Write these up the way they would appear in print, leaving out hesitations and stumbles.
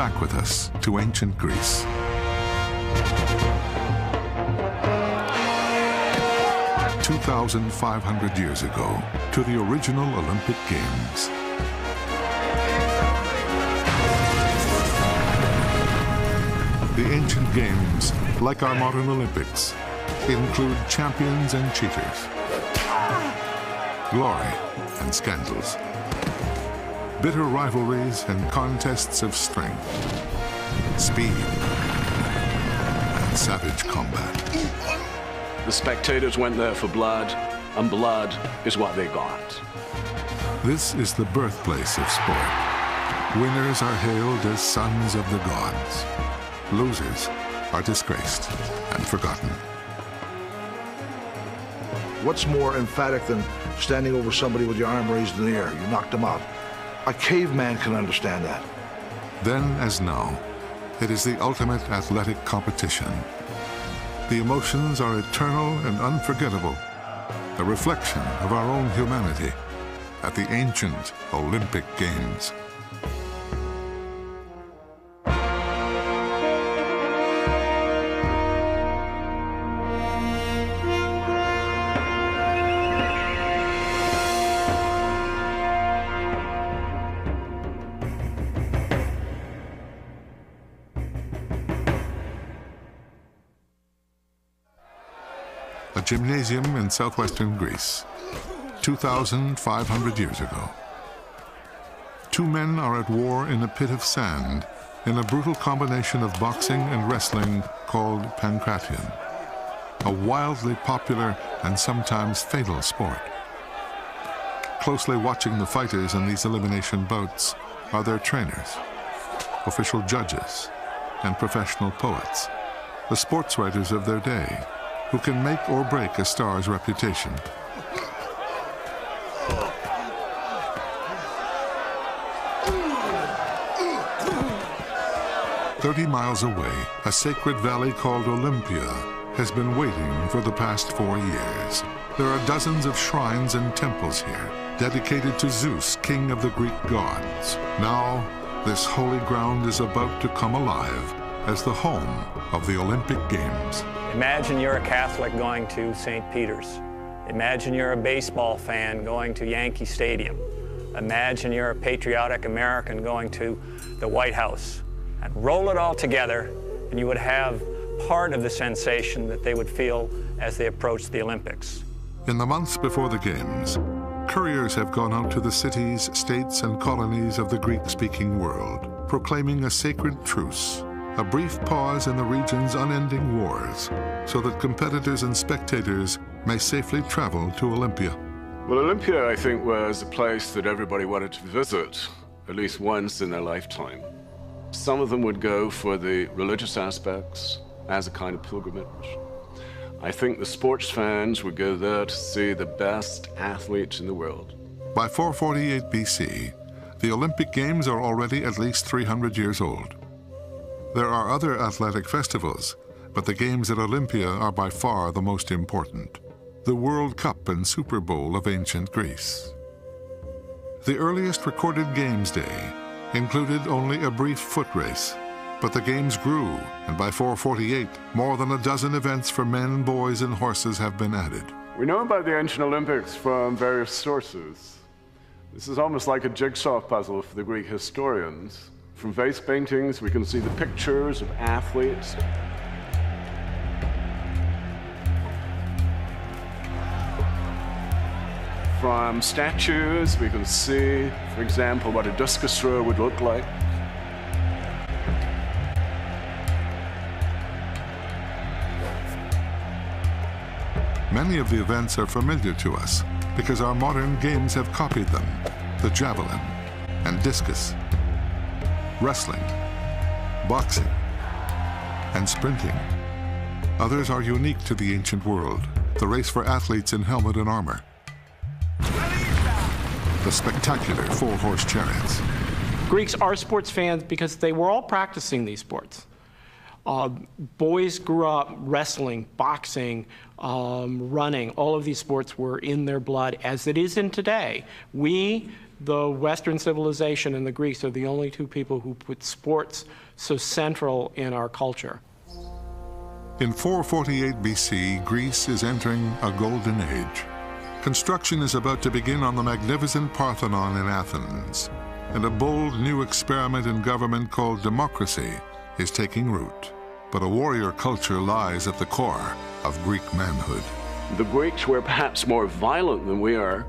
back with us to ancient Greece. "2,500 years ago, to the original Olympic Games. The ancient games, like our modern Olympics, include champions and cheaters, glory and scandals, bitter rivalries and contests of strength, speed and savage combat. The spectators went there for blood, and blood is what they got. This is the birthplace of sport. Winners are hailed as sons of the gods. Losers are disgraced and forgotten. What's more emphatic than standing over somebody with your arm raised in the air? You knocked them out. A caveman can understand that. Then as now, it is the ultimate athletic competition. The emotions are eternal and unforgettable, a reflection of our own humanity at the ancient Olympic Games. A gymnasium in southwestern Greece, 2,500 years ago. Two men are at war in a pit of sand in a brutal combination of boxing and wrestling called pankration, a wildly popular and sometimes fatal sport. Closely watching the fighters in these elimination bouts are their trainers, official judges, and professional poets, the sports writers of their day, who can make or break a star's reputation. "30 miles away, a sacred valley called Olympia has been waiting for the past 4 years. There are dozens of shrines and temples here, dedicated to Zeus, king of the Greek gods. Now, this holy ground is about to come alive as the home of the Olympic Games." Imagine you're a Catholic going to St. Peter's. Imagine you're a baseball fan going to Yankee Stadium. Imagine you're a patriotic American going to the White House. And roll it all together, and you would have part of the sensation that they would feel as they approach the Olympics. In the months before the Games, couriers have gone out to the cities, states, and colonies of the Greek-speaking world, proclaiming a sacred truce, a brief pause in the region's unending wars, so that competitors and spectators may safely travel to Olympia. Well, Olympia, I think, was a place that everybody wanted to visit at least once in their lifetime. Some of them would go for the religious aspects as a kind of pilgrimage. I think the sports fans would go there to see the best athletes in the world. By 448 BC, the Olympic Games are already at least 300 years old. There are other athletic festivals, but the Games at Olympia are by far the most important. The World Cup and Super Bowl of ancient Greece. The earliest recorded Games Day included only a brief foot race, but the Games grew, and by 448, more than a dozen events for men, boys, and horses have been added. We know about the ancient Olympics from various sources. This is almost like a jigsaw puzzle for the Greek historians. From vase paintings, we can see the pictures of athletes. From statues, we can see, for example, what a discus thrower would look like. Many of the events are familiar to us because our modern games have copied them: the javelin and discus, wrestling, boxing, and sprinting. Others are unique to the ancient world: the race for athletes in helmet and armor, the spectacular four-horse chariots. Greeks are sports fans because they were all practicing these sports. Boys grew up wrestling, boxing, running. All of these sports were in their blood, as it is in today. We The Western civilization and the Greeks are the only two people who put sports so central in our culture. In 448 BC, Greece is entering a golden age. Construction is about to begin on the magnificent Parthenon in Athens, and a bold new experiment in government called democracy is taking root. But a warrior culture lies at the core of Greek manhood. The Greeks were perhaps more violent than we are,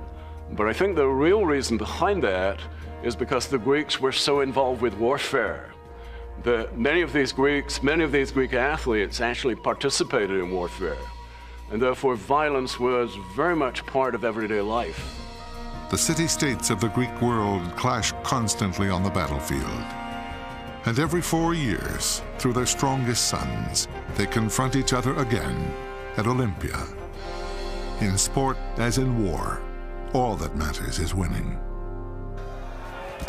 but I think the real reason behind that is because the Greeks were so involved with warfare. Many of these Greek athletes actually participated in warfare, and therefore violence was very much part of everyday life. The city-states of the Greek world clash constantly on the battlefield. And every 4 years, through their strongest sons, they confront each other again at Olympia. In sport, as in war, all that matters is winning.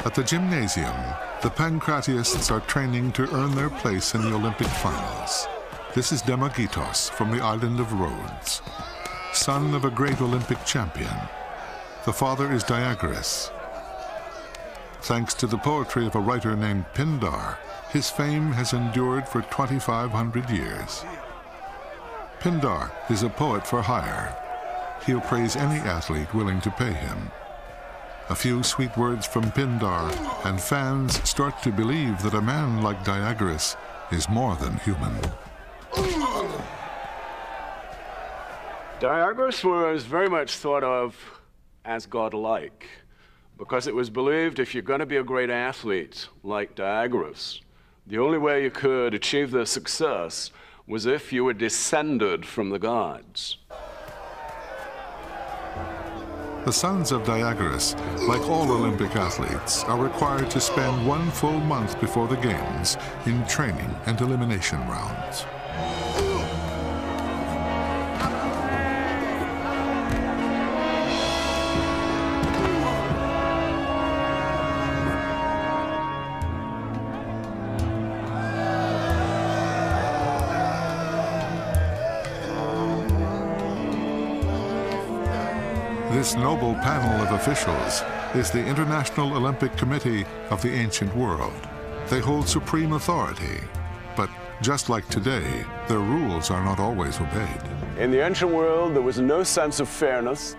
At the gymnasium, the Pancratiasts are training to earn their place in the Olympic finals. This is Demagitos from the island of Rhodes, son of a great Olympic champion. The father is Diagoras. Thanks to the poetry of a writer named Pindar, his fame has endured for 2,500 years. Pindar is a poet for hire. He'll praise any athlete willing to pay him. A few sweet words from Pindar, and fans start to believe that a man like Diagoras is more than human. Diagoras was very much thought of as godlike, because it was believed if you're going to be a great athlete like Diagoras, the only way you could achieve this success was if you were descended from the gods. The sons of Diagoras, like all Olympic athletes, are required to spend 1 full month before the Games in training and elimination rounds. This noble panel of officials is the International Olympic Committee of the ancient world. They hold supreme authority, but just like today, their rules are not always obeyed. In the ancient world, there was no sense of fairness.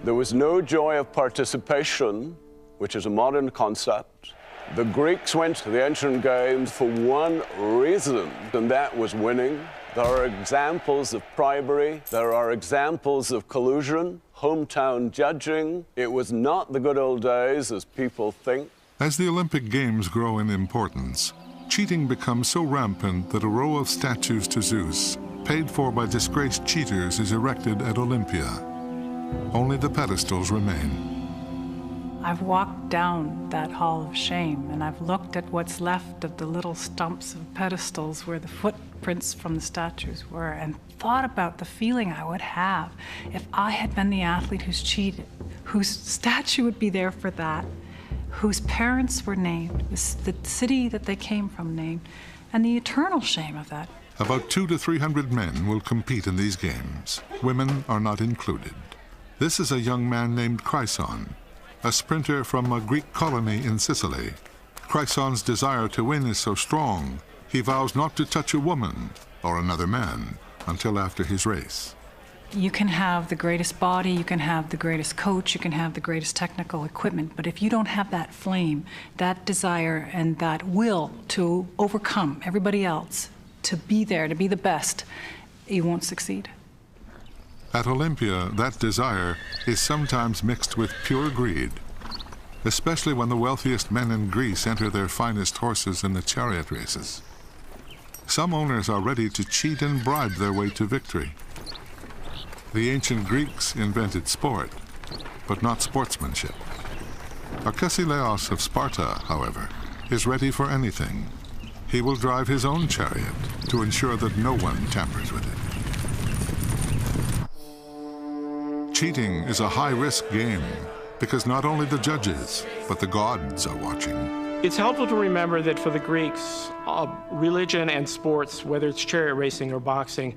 There was no joy of participation, which is a modern concept. The Greeks went to the ancient games for one reason, and that was winning. There are examples of bribery. There are examples of collusion, hometown judging. It was not the good old days as people think. As the Olympic Games grow in importance, cheating becomes so rampant that a row of statues to Zeus, paid for by disgraced cheaters, is erected at Olympia. Only the pedestals remain. I've walked down that hall of shame, and I've looked at what's left of the little stumps of pedestals where the footprints from the statues were, and thought about the feeling I would have if I had been the athlete who's cheated, whose statue would be there for that, whose parents were named, the city that they came from named, and the eternal shame of that. About 200 to 300 men will compete in these games. Women are not included. This is a young man named Chryson, a sprinter from a Greek colony in Sicily. Chryson's desire to win is so strong, he vows not to touch a woman or another man until after his race. You can have the greatest body, you can have the greatest coach, you can have the greatest technical equipment, but if you don't have that flame, that desire, and that will to overcome everybody else, to be there, to be the best, you won't succeed. At Olympia, that desire is sometimes mixed with pure greed, especially when the wealthiest men in Greece enter their finest horses in the chariot races. Some owners are ready to cheat and bribe their way to victory. The ancient Greeks invented sport, but not sportsmanship. Arkesilaos of Sparta, however, is ready for anything. He will drive his own chariot to ensure that no one tampers with it. Cheating is a high-risk game because not only the judges, but the gods are watching. It's helpful to remember that for the Greeks, religion and sports, whether it's chariot racing or boxing,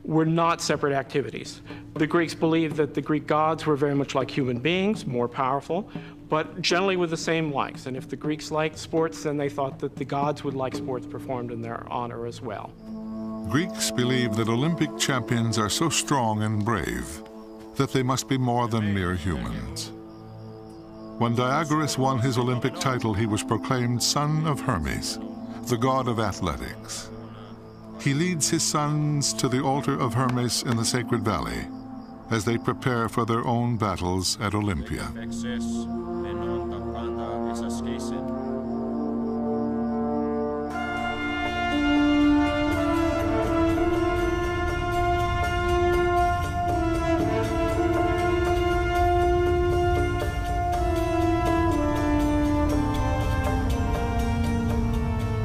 were not separate activities. The Greeks believed that the Greek gods were very much like human beings, more powerful, but generally with the same likes. And if the Greeks liked sports, then they thought that the gods would like sports performed in their honor as well. Greeks believe that Olympic champions are so strong and brave that they must be more than mere humans. When Diagoras won his Olympic title, he was proclaimed son of Hermes, the god of athletics. He leads his sons to the altar of Hermes in the Sacred Valley as they prepare for their own battles at Olympia.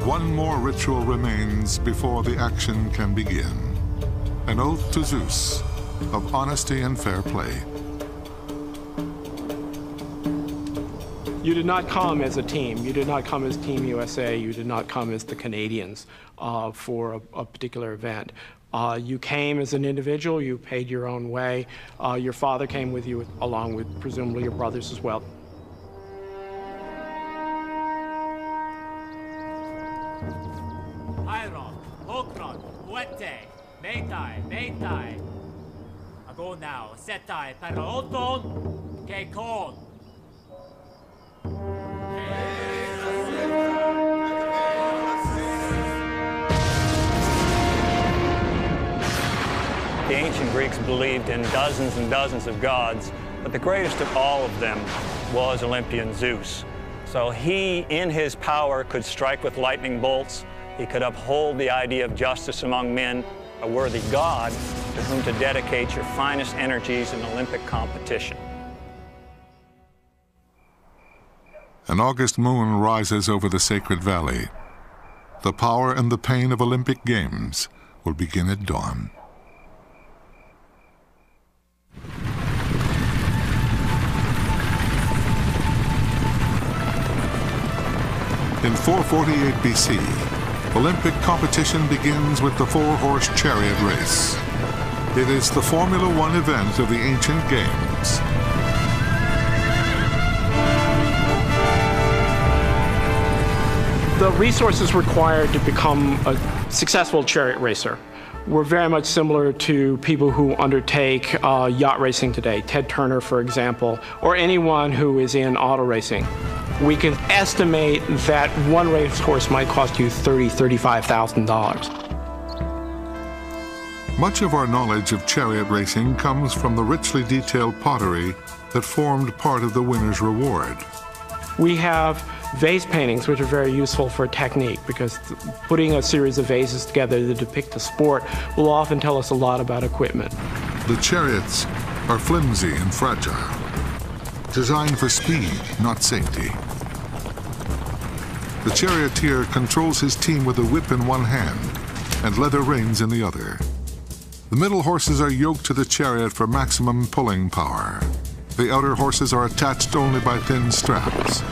One more ritual remains before the action can begin. An oath to Zeus of honesty and fair play. You did not come as a team. You did not come as Team USA. You did not come as the Canadians for a particular event. You came as an individual. You paid your own way. Your father came with you, along with presumably your brothers as well. Meitai. Ago now, setai, paroton, kekon. The ancient Greeks believed in dozens and dozens of gods, but the greatest of all of them was Olympian Zeus. So he, in his power, could strike with lightning bolts. He could uphold the idea of justice among men, a worthy god to whom to dedicate your finest energies in Olympic competition. An August moon rises over the Sacred Valley. The power and the pain of Olympic Games will begin at dawn. In 448 BC, Olympic competition begins with the four-horse chariot race. It is the Formula One event of the ancient games. The resources required to become a successful chariot racer were very much similar to people who undertake yacht racing today. Ted Turner, for example, or anyone who is in auto racing. We can estimate that one racehorse might cost you $30,000, $35,000. Much of our knowledge of chariot racing comes from the richly detailed pottery that formed part of the winner's reward. We have vase paintings, which are very useful for technique, because putting a series of vases together to depict a sport will often tell us a lot about equipment. The chariots are flimsy and fragile, designed for speed, not safety. The charioteer controls his team with a whip in one hand and leather reins in the other. The middle horses are yoked to the chariot for maximum pulling power. The outer horses are attached only by thin straps.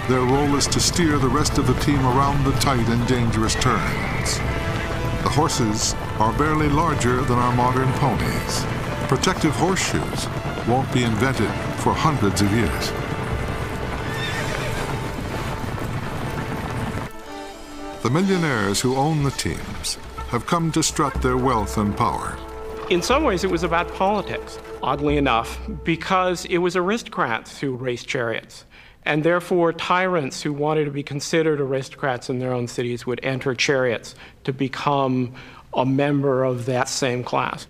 Their role is to steer the rest of the team around the tight and dangerous turns. The horses are barely larger than our modern ponies. Protective horseshoes won't be invented for hundreds of years. The millionaires who own the teams have come to strut their wealth and power. In some ways, it was about politics, oddly enough, because it was aristocrats who raced chariots. And therefore, tyrants who wanted to be considered aristocrats in their own cities would enter chariots to become a member of that same class.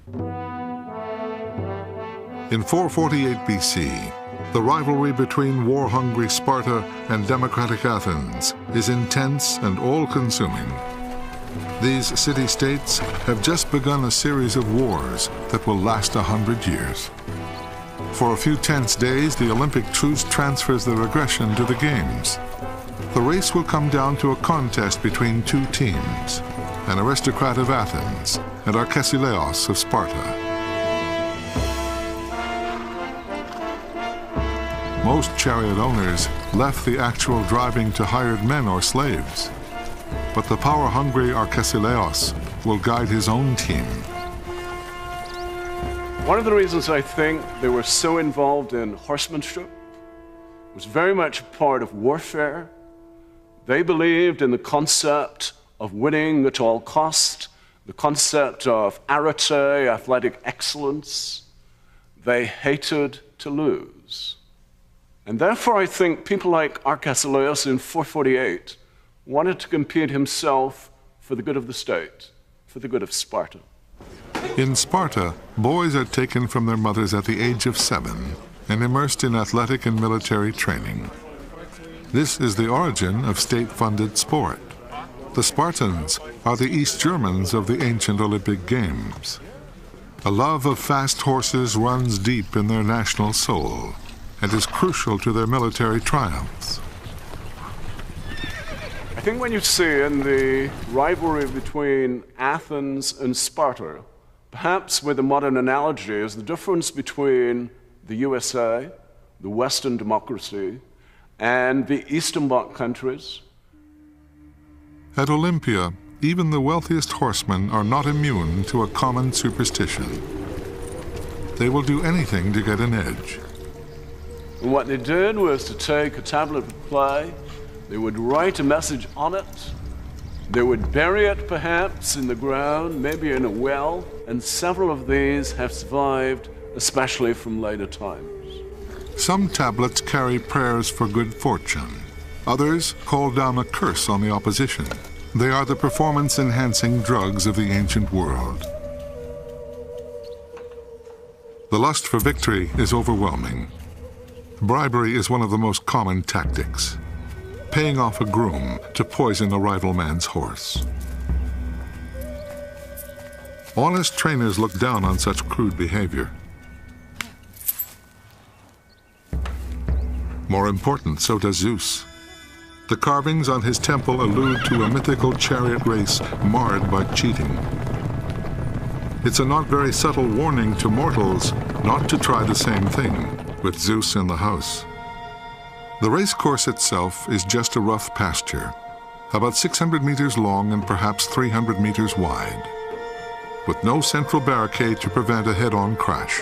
In 448 BC, the rivalry between war-hungry Sparta and democratic Athens is intense and all-consuming. These city-states have just begun a series of wars that will last 100 years. For a few tense days, the Olympic truce transfers their aggression to the Games. The race will come down to a contest between two teams, an aristocrat of Athens and Arcesilaos of Sparta. Most chariot owners left the actual driving to hired men or slaves. But the power-hungry Arcesilaos will guide his own team. One of the reasons I think they were so involved in horsemanship was very much a part of warfare. They believed in the concept of winning at all cost, the concept of arete, athletic excellence. They hated to lose. And therefore, I think people like Arcesilaus in 448 wanted to compete himself for the good of the state, for the good of Sparta. In Sparta, boys are taken from their mothers at the age of 7 and immersed in athletic and military training. This is the origin of state-funded sport. The Spartans are the East Germans of the ancient Olympic Games. A love of fast horses runs deep in their national soul and is crucial to their military triumphs. I think when you see in the rivalry between Athens and Sparta, perhaps with a modern analogy, is the difference between the USA, the Western democracy, and the Eastern Bloc countries. At Olympia, even the wealthiest horsemen are not immune to a common superstition. They will do anything to get an edge. And what they did was to take a tablet of clay, they would write a message on it, they would bury it perhaps in the ground, maybe in a well, and several of these have survived, especially from later times. Some tablets carry prayers for good fortune. Others call down a curse on the opposition. They are the performance-enhancing drugs of the ancient world. The lust for victory is overwhelming. Bribery is one of the most common tactics, paying off a groom to poison a rival man's horse. Honest trainers look down on such crude behavior. More important, so does Zeus. The carvings on his temple allude to a mythical chariot race marred by cheating. It's a not very subtle warning to mortals not to try the same thing with Zeus in the house. The race course itself is just a rough pasture, about 600 meters long and perhaps 300 meters wide, with no central barricade to prevent a head-on crash.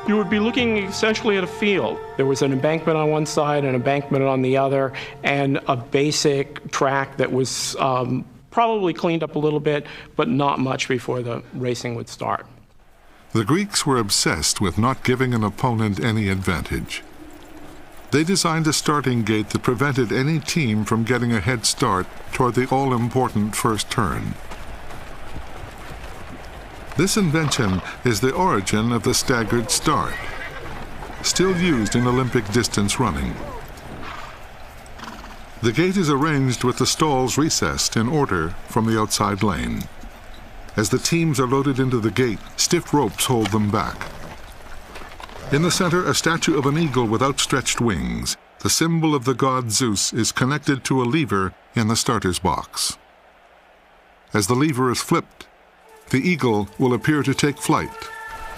You would be looking essentially at a field. There was an embankment on one side, an embankment on the other, and a basic track that was probably cleaned up a little bit, but not much before the racing would start. The Greeks were obsessed with not giving an opponent any advantage. They designed a starting gate that prevented any team from getting a head start toward the all-important first turn. This invention is the origin of the staggered start, still used in Olympic distance running. The gate is arranged with the stalls recessed in order from the outside lane. As the teams are loaded into the gate, stiff ropes hold them back. In the center, a statue of an eagle with outstretched wings. The symbol of the god Zeus is connected to a lever in the starter's box. As the lever is flipped, the eagle will appear to take flight.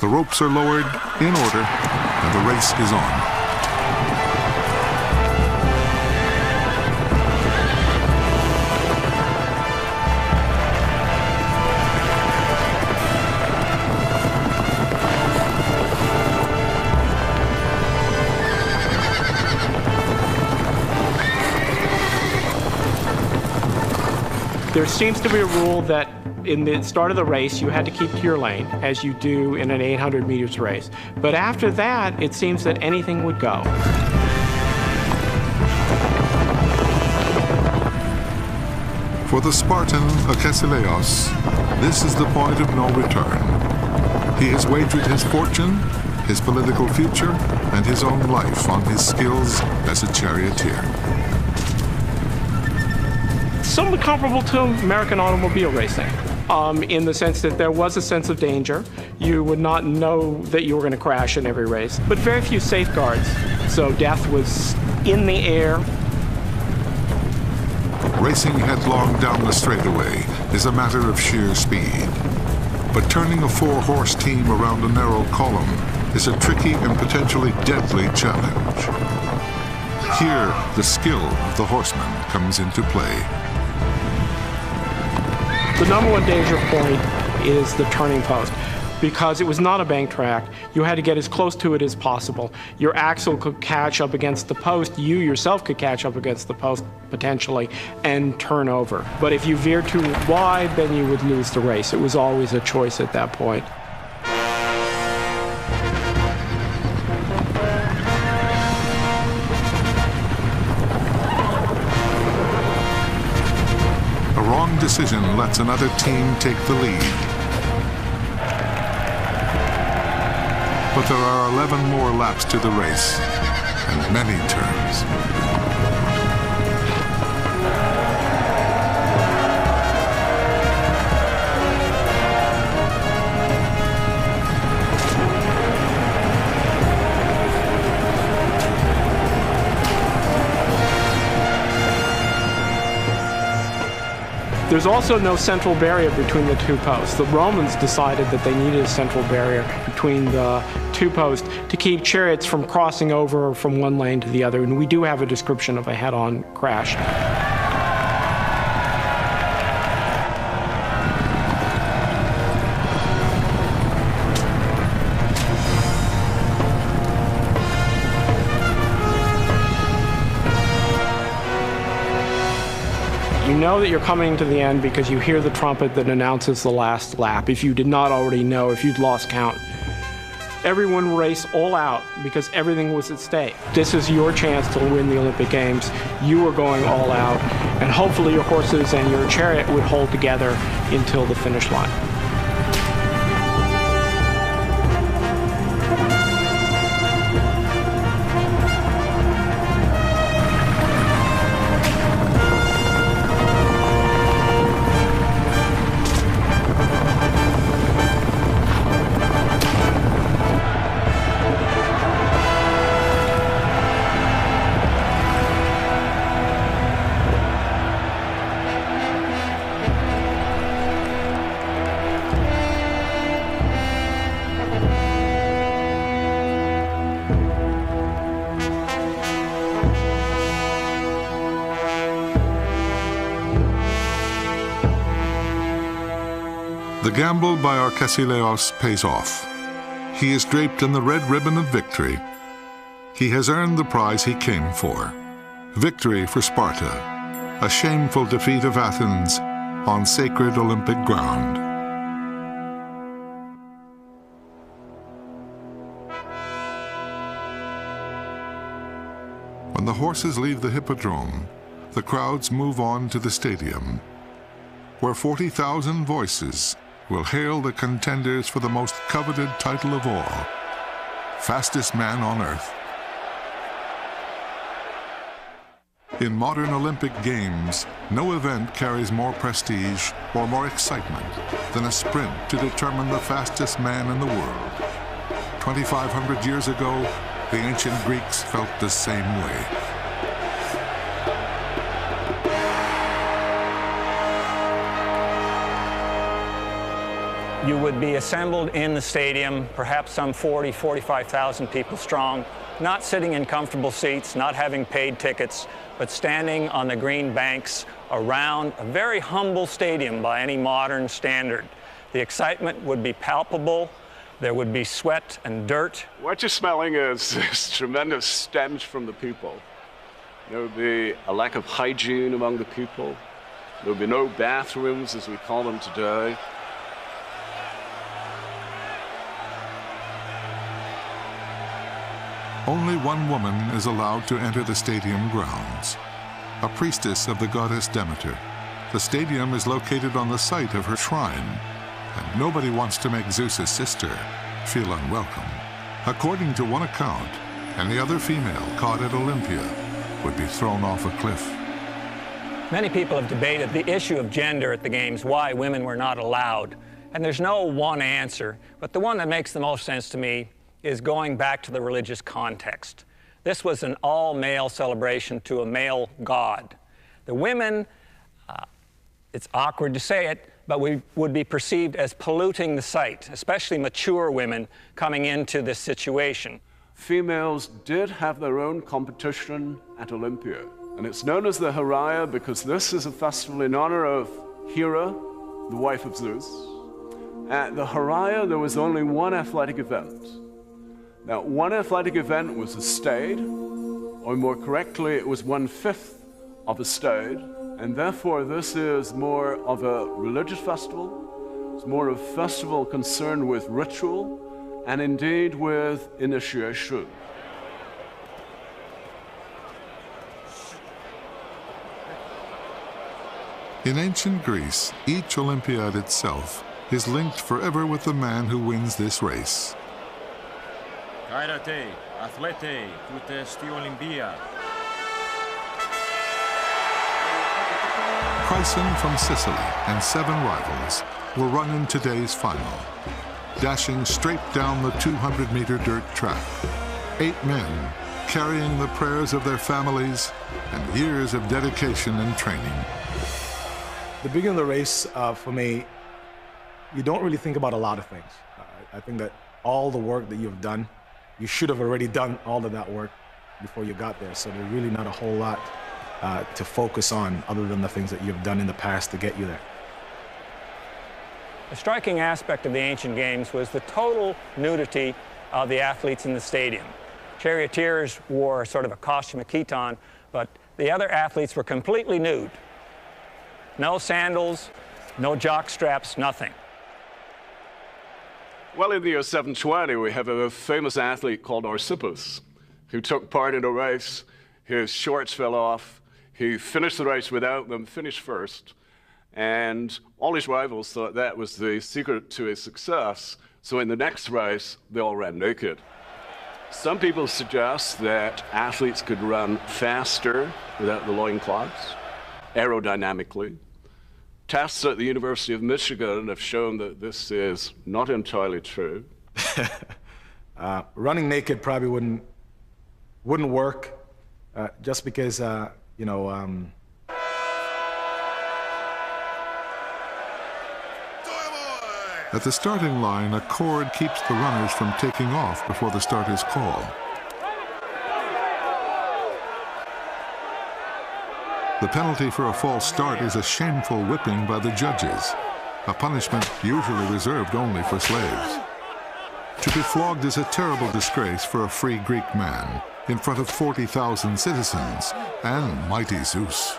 The ropes are lowered in order, and the race is on. There seems to be a rule that in the start of the race, you had to keep to your lane, as you do in an 800 meters race. But after that, it seems that anything would go. For the Spartan Arcesilaus, this is the point of no return. He has wagered his fortune, his political future, and his own life on his skills as a charioteer. Somewhat comparable to American automobile racing, in the sense that there was a sense of danger. You would not know that you were going to crash in every race, but very few safeguards. So death was in the air. Racing headlong down the straightaway is a matter of sheer speed. But turning a 4-horse team around a narrow column is a tricky and potentially deadly challenge. Here, the skill of the horseman comes into play. The number one danger point is the turning post. because it was not a bank track. You had to get as close to it as possible. Your axle could catch up against the post. You yourself could catch up against the post, potentially, and turn over. But if you veered too wide, then you would lose the race. It was always a choice at that point. A wrong decision lets another team take the lead. But there are 11 more laps to the race, and many turns. There's also no central barrier between the two posts. The Romans decided that they needed a central barrier between the two posts to keep chariots from crossing over from one lane to the other, and we do have a description of a head-on crash. You know that you're coming to the end because you hear the trumpet that announces the last lap. If you did not already know, if you'd lost count. Everyone raced all out because everything was at stake. This is your chance to win the Olympic Games. You are going all out, and hopefully your horses and your chariot would hold together until the finish line. The gamble by Arkesileos pays off. He is draped in the red ribbon of victory. He has earned the prize he came for. Victory for Sparta, a shameful defeat of Athens on sacred Olympic ground. When the horses leave the hippodrome, the crowds move on to the stadium, where 40,000 voices will hail the contenders for the most coveted title of all, fastest man on earth. In modern Olympic Games, no event carries more prestige or more excitement than a sprint to determine the fastest man in the world. 2,500 years ago, the ancient Greeks felt the same way. You would be assembled in the stadium, perhaps some 45,000 people strong, not sitting in comfortable seats, not having paid tickets, but standing on the green banks around a very humble stadium by any modern standard. The excitement would be palpable. There would be sweat and dirt. What you're smelling is this tremendous stench from the people. There would be a lack of hygiene among the people. There would be no bathrooms, as we call them today. Only one woman is allowed to enter the stadium grounds, a priestess of the goddess Demeter. The stadium is located on the site of her shrine, and nobody wants to make Zeus's sister feel unwelcome. According to one account, any other female caught at Olympia would be thrown off a cliff. Many people have debated the issue of gender at the Games, why women were not allowed. And there's no one answer, but the one that makes the most sense to me is going back to the religious context. This was an all-male celebration to a male god. The women, it's awkward to say it, but we would be perceived as polluting the site, especially mature women coming into this situation. Females did have their own competition at Olympia, and it's known as the Heraia because this is a festival in honor of Hera, the wife of Zeus. At the Haraya, there was only one athletic event. Now, one athletic event was a stade, or more correctly, it was 1/5 of a stade, and therefore this is more of a religious festival. It's more of a festival concerned with ritual and indeed with initiation. In ancient Greece, each Olympiad itself is linked forever with the man who wins this race. Kairate, athlete, tute sti Olympia. Chryson from Sicily and 7 rivals will run in today's final, dashing straight down the 200-meter dirt track. 8 men carrying the prayers of their families and years of dedication and training. The beginning of the race, for me, you don't really think about a lot of things. I think that all the work that you've done, you should have already done all of that work before you got there. So there's really not a whole lot to focus on other than the things that you've done in the past to get you there. A striking aspect of the ancient games was the total nudity of the athletes in the stadium. Charioteers wore sort of a costume, a chiton, but the other athletes were completely nude. No sandals, no jock straps, nothing. Well, in the year 720, we have a famous athlete called Arsippus, who took part in a race. His shorts fell off. He finished the race without them, finished first. And all his rivals thought that was the secret to his success. So in the next race, they all ran naked. Some people suggest that athletes could run faster without the loincloths, aerodynamically. Tests at the University of Michigan have shown that this is not entirely true. Running naked probably wouldn't work, just because you know. At the starting line, a cord keeps the runners from taking off before the starter's call. The penalty for a false start is a shameful whipping by the judges, a punishment usually reserved only for slaves. To be flogged is a terrible disgrace for a free Greek man in front of 40,000 citizens and mighty Zeus.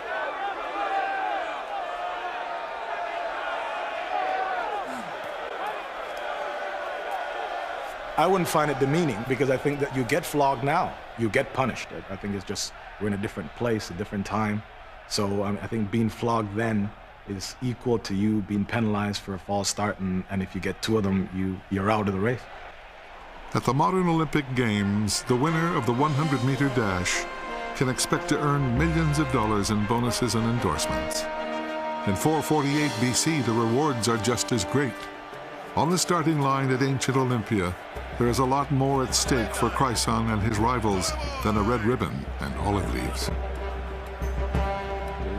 I wouldn't find it demeaning, because I think that you get flogged now, you get punished. I think it's just, we're in a different place, a different time. So I think being flogged then is equal to you being penalized for a false start, and if you get 2 of them, you're out of the race. At the modern Olympic Games, the winner of the 100-meter dash can expect to earn millions of dollars in bonuses and endorsements. In 448 BC, the rewards are just as great. On the starting line at ancient Olympia, there is a lot more at stake for Chryson and his rivals than a red ribbon and olive leaves.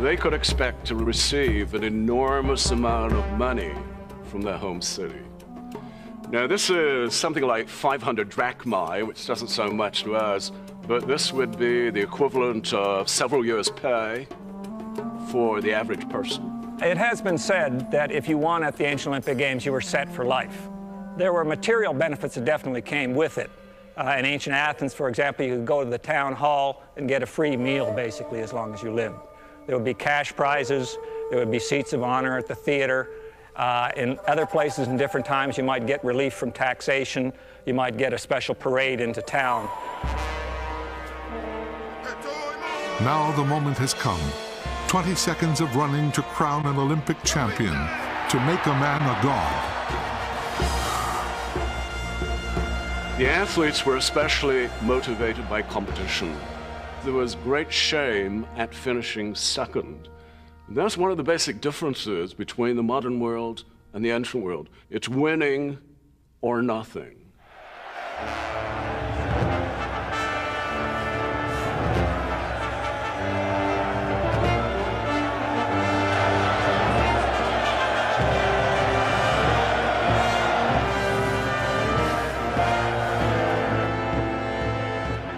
They could expect to receive an enormous amount of money from their home city. Now, this is something like 500 drachmae, which doesn't sound much to us, but this would be the equivalent of several years' pay for the average person. It has been said that if you won at the ancient Olympic Games, you were set for life. There were material benefits that definitely came with it. In ancient Athens, for example, you could go to the town hall and get a free meal, basically, as long as you lived. There would be cash prizes. There would be seats of honor at the theater. In other places, in different times, you might get relief from taxation. You might get a special parade into town. Now the moment has come. 20 seconds of running to crown an Olympic champion, to make a man a god. The athletes were especially motivated by competition. There was great shame at finishing second. And that's one of the basic differences between the modern world and the ancient world. It's winning or nothing.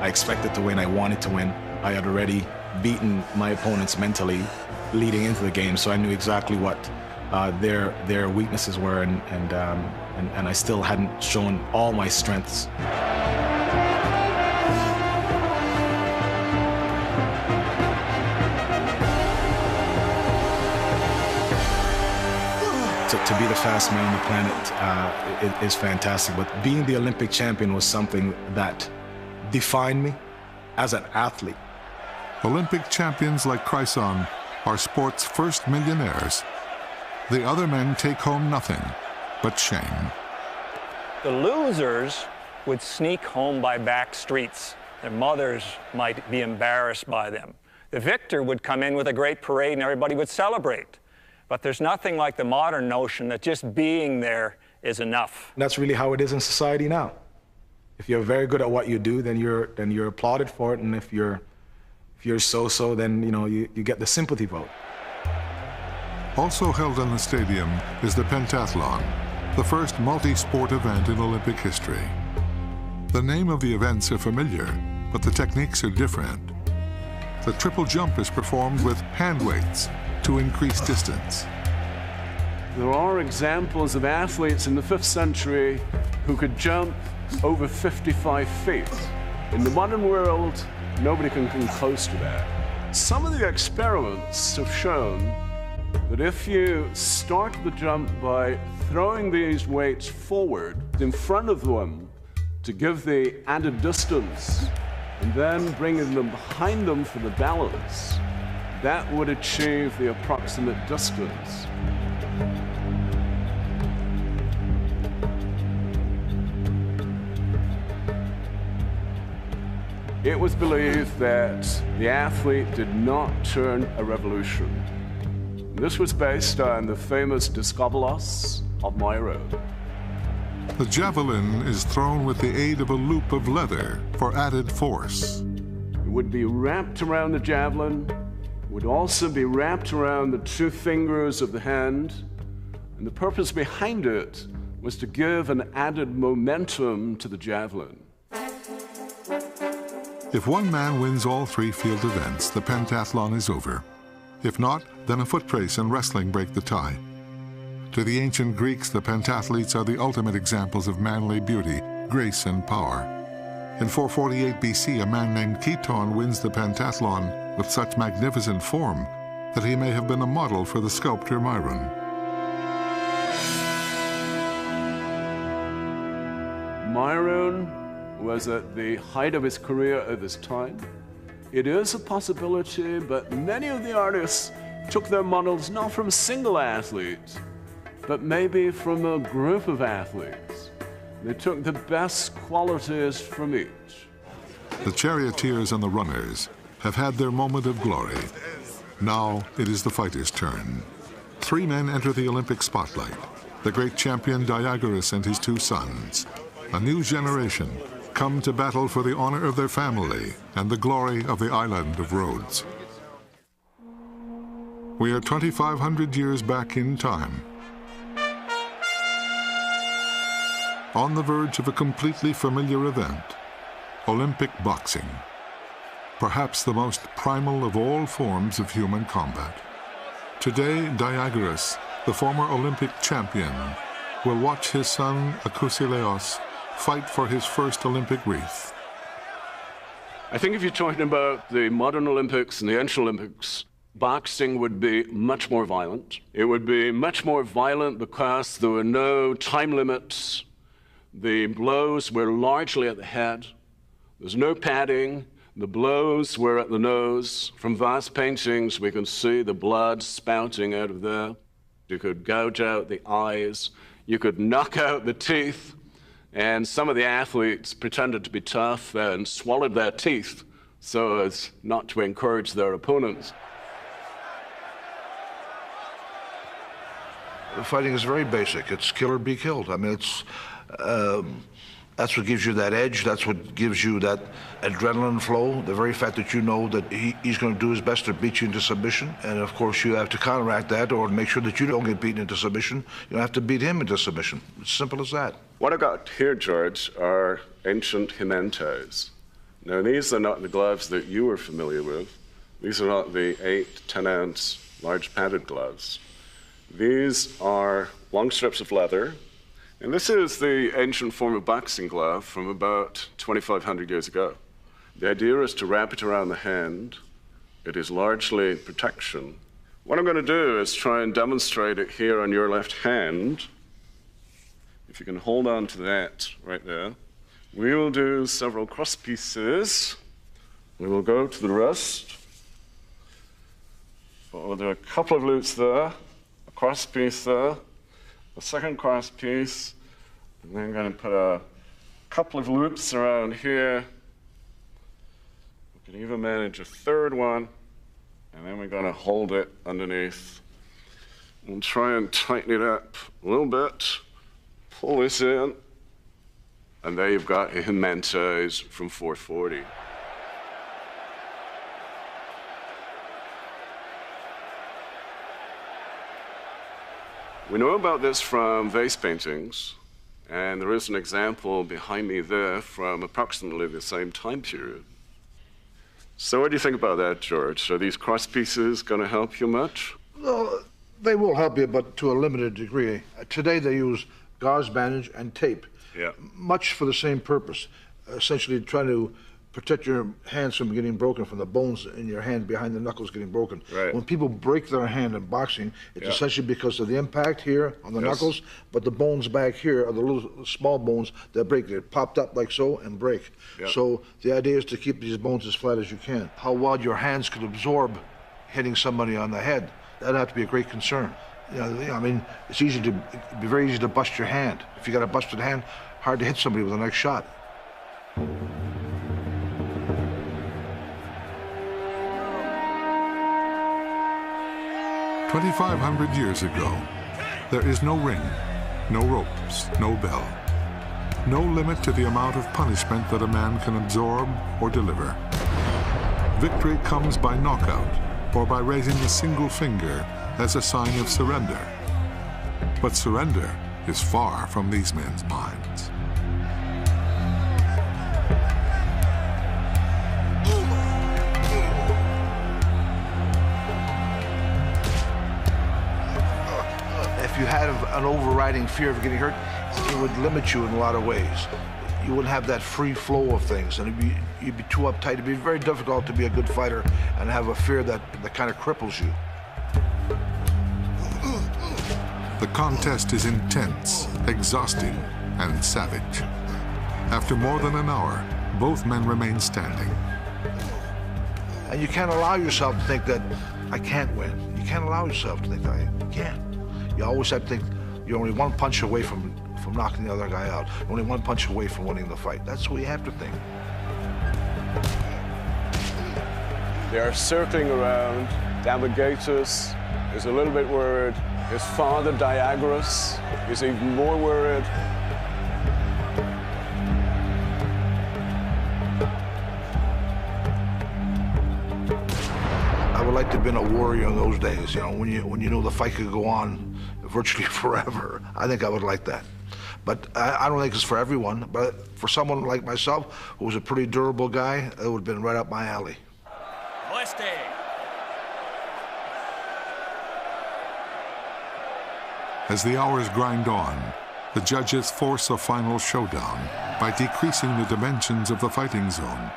I expected to win, I wanted to win. I had already beaten my opponents mentally leading into the game, so I knew exactly what their weaknesses were, and I still hadn't shown all my strengths. To be the fastest man on the planet is fantastic, but being the Olympic champion was something that defined me as an athlete. Olympic champions like Chryson are sport's first millionaires. The other men take home nothing but shame. The losers would sneak home by back streets. Their mothers might be embarrassed by them. The victor would come in with a great parade and everybody would celebrate. But there's nothing like the modern notion that just being there is enough. And that's really how it is in society now. If you're very good at what you do, then you're applauded for it, and if you're so-so, then you get the sympathy vote. Also held in the stadium is the pentathlon, the first multi-sport event in Olympic history. The name of the events are familiar, but the techniques are different. The triple jump is performed with hand weights to increase distance. There are examples of athletes in the 5th century who could jump over 55 feet. In the modern world, nobody can come close to that. Some of the experiments have shown that if you start the jump by throwing these weights forward in front of them to give the added distance, and then bringing them behind them for the balance, that would achieve the approximate distance. It was believed that the athlete did not turn a revolution. This was based on the famous Discobolos of Myron. The javelin is thrown with the aid of a loop of leather for added force. It would be wrapped around the javelin, would also be wrapped around the 2 fingers of the hand, and the purpose behind it was to give an added momentum to the javelin. If one man wins all 3 field events, the pentathlon is over. If not, then a foot race and wrestling break the tie. To the ancient Greeks, the pentathletes are the ultimate examples of manly beauty, grace, and power. In 448 BC, a man named Keton wins the pentathlon with such magnificent form that he may have been a model for the sculptor Myron. Myron was at the height of his career at this time. It is a possibility, but many of the artists took their models not from single athletes, but maybe from a group of athletes. They took the best qualities from each. The charioteers and the runners have had their moment of glory. Now it is the fighters' turn. 3 men enter the Olympic spotlight. The great champion Diagoras and his 2 sons. A new generation come to battle for the honor of their family and the glory of the island of Rhodes. We are 2,500 years back in time, on the verge of a completely familiar event, Olympic boxing, perhaps the most primal of all forms of human combat. Today, Diagoras, the former Olympic champion, will watch his son Akousileos fight for his first Olympic wreath. I think if you're talking about the modern Olympics and the ancient Olympics, boxing would be much more violent. It would be much more violent because there were no time limits. The blows were largely at the head. There's no padding. The blows were at the nose. From vast paintings, we can see the blood spouting out of there. You could gouge out the eyes. You could knock out the teeth. And some of the athletes pretended to be tough and swallowed their teeth so as not to encourage their opponents. Fighting is very basic. It's kill or be killed. I mean, that's what gives you that edge. That's what gives you that adrenaline flow. The very fact that you know that he's going to do his best to beat you into submission. And of course, you have to counteract that or make sure that you don't get beaten into submission. You have to beat him into submission. It's simple as that. What I got here, George, are ancient jimentos. Now, these are not the gloves that you were familiar with. These are not the 8, 10-ounce large padded gloves. These are long strips of leather. And this is the ancient form of boxing glove from about 2,500 years ago. The idea is to wrap it around the hand. It is largely protection. What I'm going to do is try and demonstrate it here on your left hand. If you can hold on to that right there. We will do several cross pieces. We will go to the wrist. We'll do a couple of loops there, a cross piece there, a second cross piece, and then I'm going to put a couple of loops around here. We can even manage a third one, and then we're going to hold it underneath. We'll try and tighten it up a little bit, pull this in, and there you've got a Jimenez from 440. We know about this from vase paintings, and there is an example behind me there from approximately the same time period. So what do you think about that, George? Are these cross pieces going to help you much? No, they will help you, but to a limited degree. Today they use gauze bandage and tape, much for the same purpose, essentially trying to protect your hands from getting broken, from the bones in your hand behind the knuckles getting broken. Right. When people break their hand in boxing, it's essentially because of the impact here on the knuckles, but the bones back here are the little small bones that break. They're popped up like so and break. So the idea is to keep these bones as flat as you can. How well your hands could absorb hitting somebody on the head, that'd have to be a great concern. You know, I mean, it'd be very easy to bust your hand. If you got a busted hand, hard to hit somebody with the next shot. 2,500 years ago, there is no ring, no ropes, no bell, no limit to the amount of punishment that a man can absorb or deliver. Victory comes by knockout or by raising a single finger as a sign of surrender. But surrender is far from these men's minds. If you had an overriding fear of getting hurt, it would limit you in a lot of ways. You wouldn't have that free flow of things, and you'd be too uptight. It'd be very difficult to be a good fighter and have a fear that kind of cripples you. The contest is intense, exhausting, and savage. After more than an hour, both men remain standing. And you can't allow yourself to think that I can't win. You can't allow yourself to think that I can't. You always have to think you're only one punch away from knocking the other guy out. You're only one punch away from winning the fight. That's what you have to think. They are circling around. Damagetus is a little bit worried. His father, Diagoras, is even more worried. I would like to have been a warrior in those days, you know, when you know the fight could go on virtually forever. I think I would like that. But I don't think it's for everyone, but for someone like myself, who was a pretty durable guy, it would have been right up my alley. Oeste. As the hours grind on, the judges force a final showdown by decreasing the dimensions of the fighting zone.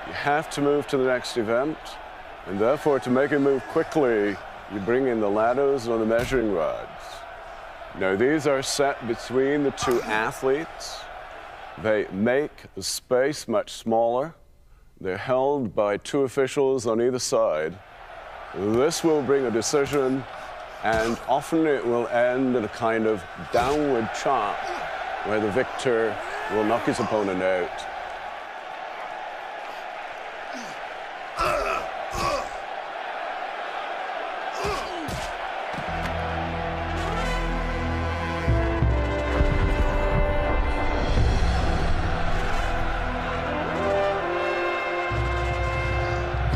You have to move to the next event, and therefore to make it move quickly, you bring in the ladders or the measuring rods. Now these are set between the two athletes. They make the space much smaller. They're held by two officials on either side. This will bring a decision, and often it will end in a kind of downward chop where the victor will knock his opponent out.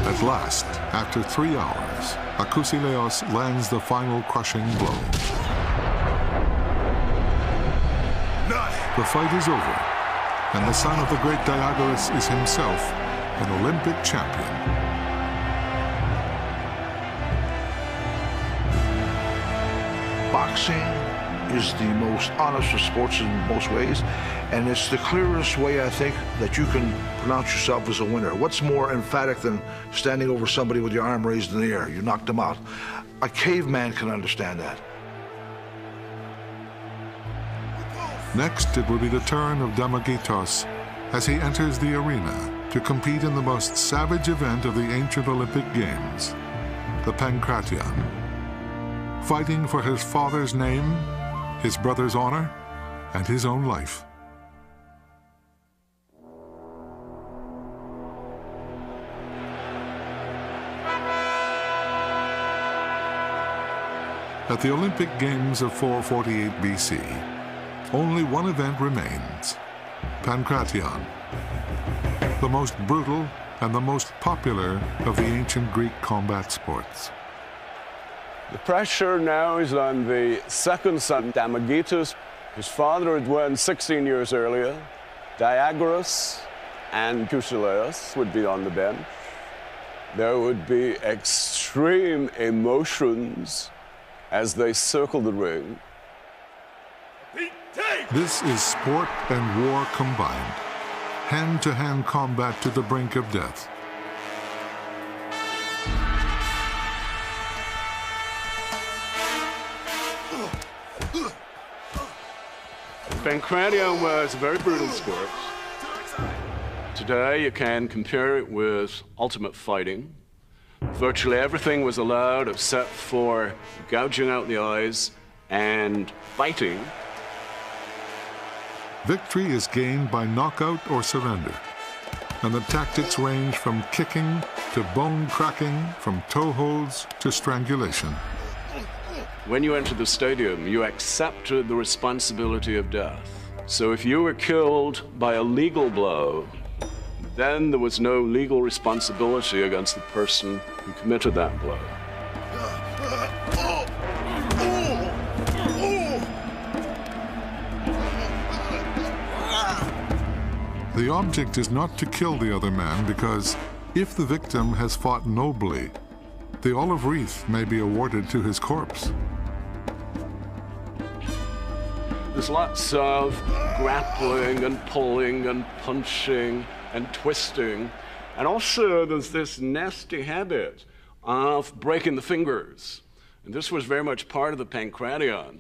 At last, after 3 hours, Akousileos lands the final crushing blow. The fight is over, and the son of the great Diagoras is himself an Olympic champion. Boxing is the most honest of sports in most ways, and it's the clearest way, I think, that you can pronounce yourself as a winner. What's more emphatic than standing over somebody with your arm raised in the air? You knocked them out. A caveman can understand that. Next, it will be the turn of Damagitos as he enters the arena to compete in the most savage event of the ancient Olympic Games, the Pankration. Fighting for his father's name, his brother's honor, and his own life. At the Olympic Games of 448 BC, only one event remains, Pankration, the most brutal and the most popular of the ancient Greek combat sports. The pressure now is on the second son, Damagitos. His father had won 16 years earlier. Diagoras and Pusilaus would be on the bench. There would be extreme emotions as they circle the ring. This is sport and war combined, hand-to-hand combat to the brink of death. Pankration was a very brutal sport. Today you can compare it with ultimate fighting. Virtually everything was allowed except for gouging out the eyes and biting. Victory is gained by knockout or surrender, and the tactics range from kicking to bone cracking, from toe holds to strangulation. When you entered the stadium, you accepted the responsibility of death. So if you were killed by a legal blow, then there was no legal responsibility against the person who committed that blow. The object is not to kill the other man because if the victim has fought nobly, the olive wreath may be awarded to his corpse. There's lots of grappling and pulling and punching and twisting. And also there's this nasty habit of breaking the fingers. And this was very much part of the Pankration.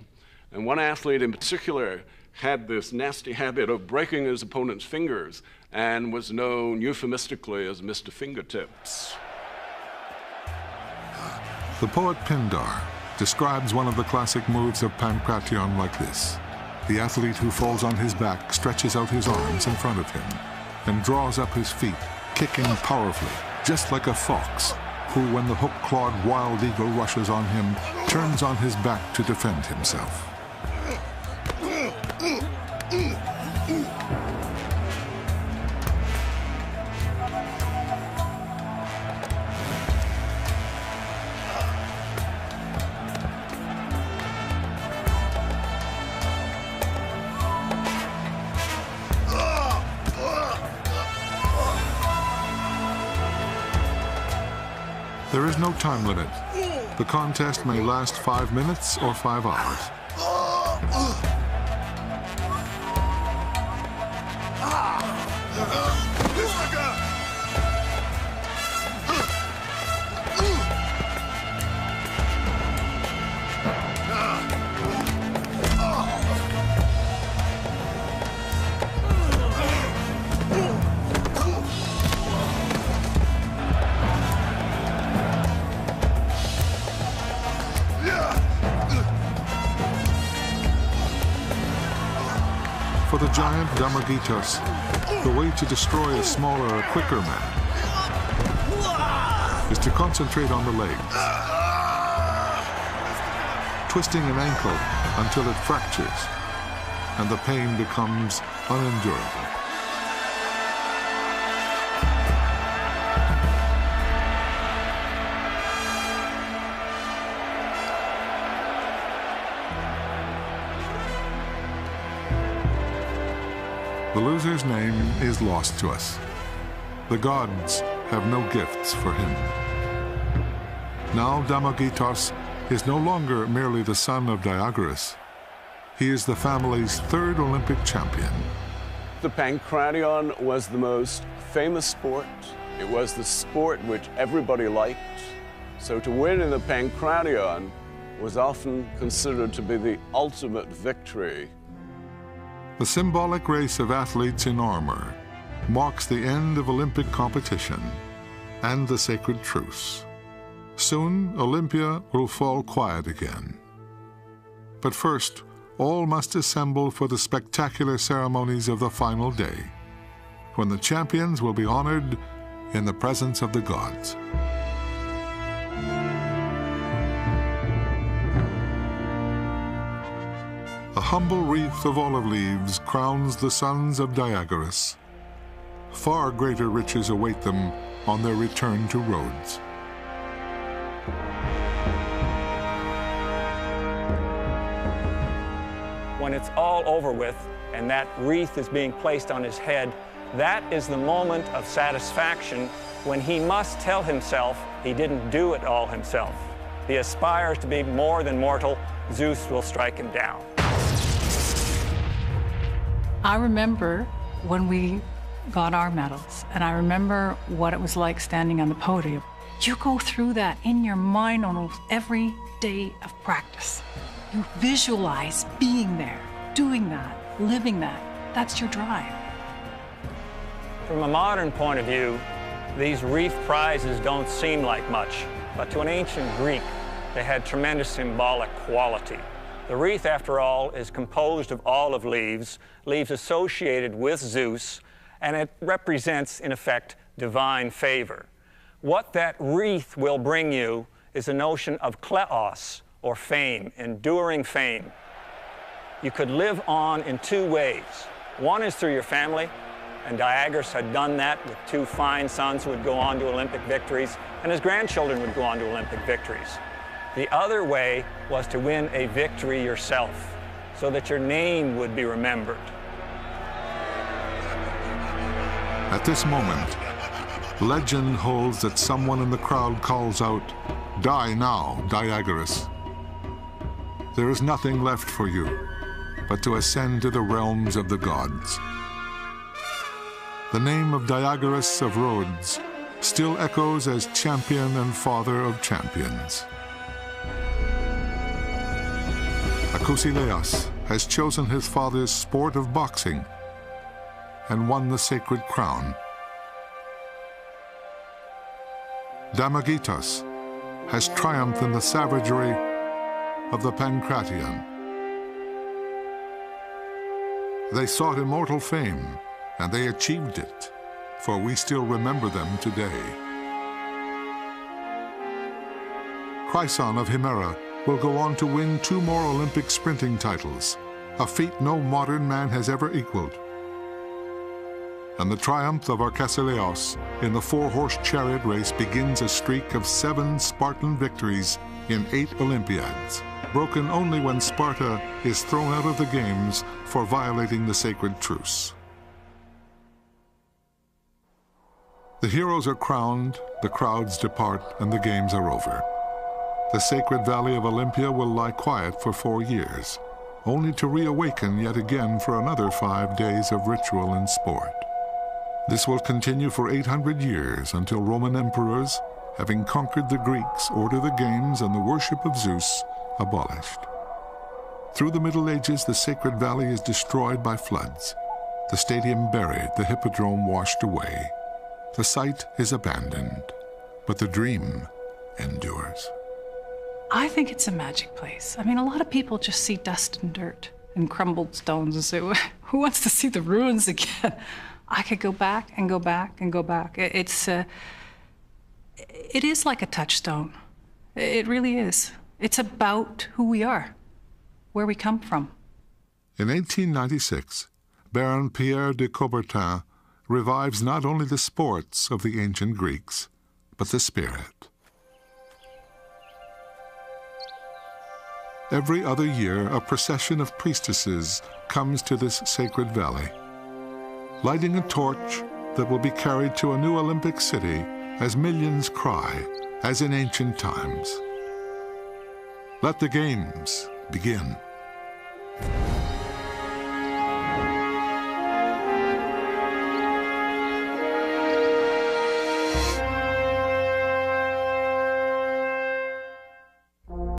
And one athlete in particular had this nasty habit of breaking his opponent's fingers and was known euphemistically as Mr. Fingertips. The poet Pindar describes one of the classic moves of Pankration like this. The athlete who falls on his back stretches out his arms in front of him and draws up his feet, kicking powerfully, just like a fox, who, when the hook-clawed wild eagle rushes on him, turns on his back to defend himself. There is no time limit. The contest may last 5 minutes or 5 hours. For the giant Damagitos, the way to destroy a smaller, quicker man is to concentrate on the legs, twisting an ankle until it fractures and the pain becomes unendurable. The loser's name is lost to us. The gods have no gifts for him. Now Damagitos is no longer merely the son of Diagoras. He is the family's third Olympic champion. The pankration was the most famous sport. It was the sport which everybody liked. So to win in the pankration was often considered to be the ultimate victory. The symbolic race of athletes in armor marks the end of Olympic competition and the sacred truce. Soon, Olympia will fall quiet again. But first, all must assemble for the spectacular ceremonies of the final day, when the champions will be honored in the presence of the gods. A humble wreath of olive leaves crowns the sons of Diagoras. Far greater riches await them on their return to Rhodes. When it's all over with and that wreath is being placed on his head, that is the moment of satisfaction when he must tell himself he didn't do it all himself. He aspires to be more than mortal. Zeus will strike him down. I remember when we got our medals, and I remember what it was like standing on the podium. You go through that in your mind almost every day of practice. You visualize being there, doing that, living that. That's your drive. From a modern point of view, these wreath prizes don't seem like much, but to an ancient Greek, they had tremendous symbolic quality. The wreath, after all, is composed of olive leaves, leaves associated with Zeus, and it represents, in effect, divine favor. What that wreath will bring you is a notion of kleos, or fame, enduring fame. You could live on in two ways. One is through your family, and Diagoras had done that with two fine sons who would go on to Olympic victories, and his grandchildren would go on to Olympic victories. The other way was to win a victory yourself, so that your name would be remembered. At this moment, legend holds that someone in the crowd calls out, "Die now, Diagoras." There is nothing left for you but to ascend to the realms of the gods. The name of Diagoras of Rhodes still echoes as champion and father of champions. Akousileos has chosen his father's sport of boxing and won the sacred crown. Damagitos has triumphed in the savagery of the pankration. They sought immortal fame, and they achieved it, for we still remember them today. Chryson of Himera will go on to win 2 more Olympic sprinting titles, a feat no modern man has ever equaled. And the triumph of Arkasileos in the 4-horse chariot race begins a streak of 7 Spartan victories in 8 Olympiads, broken only when Sparta is thrown out of the games for violating the sacred truce. The heroes are crowned, the crowds depart, and the games are over. The sacred valley of Olympia will lie quiet for 4 years, only to reawaken yet again for another 5 days of ritual and sport. This will continue for 800 years until Roman emperors, having conquered the Greeks, order the games and the worship of Zeus abolished. Through the Middle Ages, the sacred valley is destroyed by floods, the stadium buried, the hippodrome washed away. The site is abandoned, but the dream endures. I think it's a magic place. I mean, a lot of people just see dust and dirt and crumbled stones and say, who wants to see the ruins again? I could go back and go back and go back. It is like a touchstone. It really is. It's about who we are, where we come from. In 1896, Baron Pierre de Coubertin revives not only the sports of the ancient Greeks, but the spirit. Every other year, a procession of priestesses comes to this sacred valley, lighting a torch that will be carried to a new Olympic city as millions cry, as in ancient times. Let the games begin.